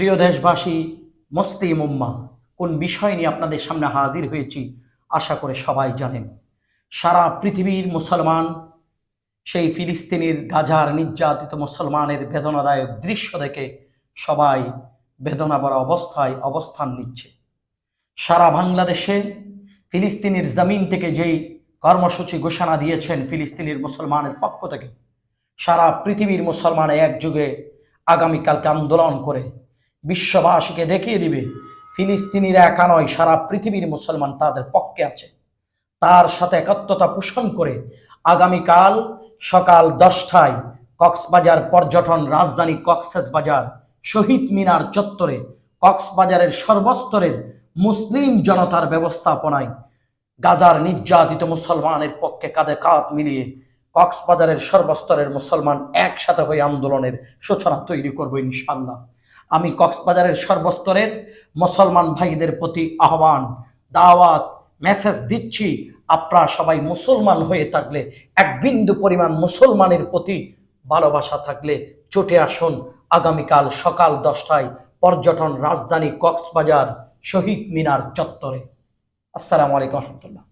প্রিয় দেশবাসী, মুসলিম উম্মাহ, কোন বিষয় নিয়ে আপনাদের সামনে হাজির হয়েছি আশা করে সবাই জানেন। সারা পৃথিবীর মুসলমান সেই ফিলিস্তিনের গাজার নির্যাতিত মুসলমানের বেদনাদায়ক দৃশ্য দেখে সবাই বেদনাভরা অবস্থায় অবস্থান নিচ্ছে। সারা বাংলাদেশে ফিলিস্তিনের জমিন থেকে যেই কর্মসূচি ঘোষণা দিয়েছেন ফিলিস্তিনের মুসলমানের পক্ষ থেকে, সারা পৃথিবীর মুসলমান একযোগে আগামীকালকে আন্দোলন করে বিশ্ববাসীকে দেখিয়ে দিবে ফিলিস্তিনির একা নয়, সারা পৃথিবীর মুসলমান তাদের পক্ষে আছে। তার সাথে একাত্মতা পোষণ করে আগামীকাল সকাল 10টায় কক্সবাজার পর্যটন রাজধানী কক্সবাজার শহীদ মিনার চত্বরে কক্সবাজারের সর্বস্তরের মুসলিম জনতার ব্যবস্থাপনায় গাজার নির্যাতিত মুসলমানের পক্ষে কাঁধে কাঁধ মিলিয়ে কক্সবাজারের সর্বস্তরের মুসলমান একসাথে হয়ে আন্দোলনের সূচনা তৈরি করব ইনশাআল্লাহ। আমি কক্সবাজারের সর্বস্তরের মুসলমান ভাইদের প্রতি আহ্বান, দাওয়াত, মেসেজ দিচ্ছি, আপনারা সবাই মুসলমান হয়ে থাকলে, এক বিন্দু পরিমাণ মুসলমানের প্রতি ভালোবাসা থাকলে ছুটে আসুন আগামীকাল সকাল 10টায় পর্যটন রাজধানী কক্সবাজার শহীদ মিনার চত্বরে। আসসালামু আলাইকুম রহমতুল্লাহ।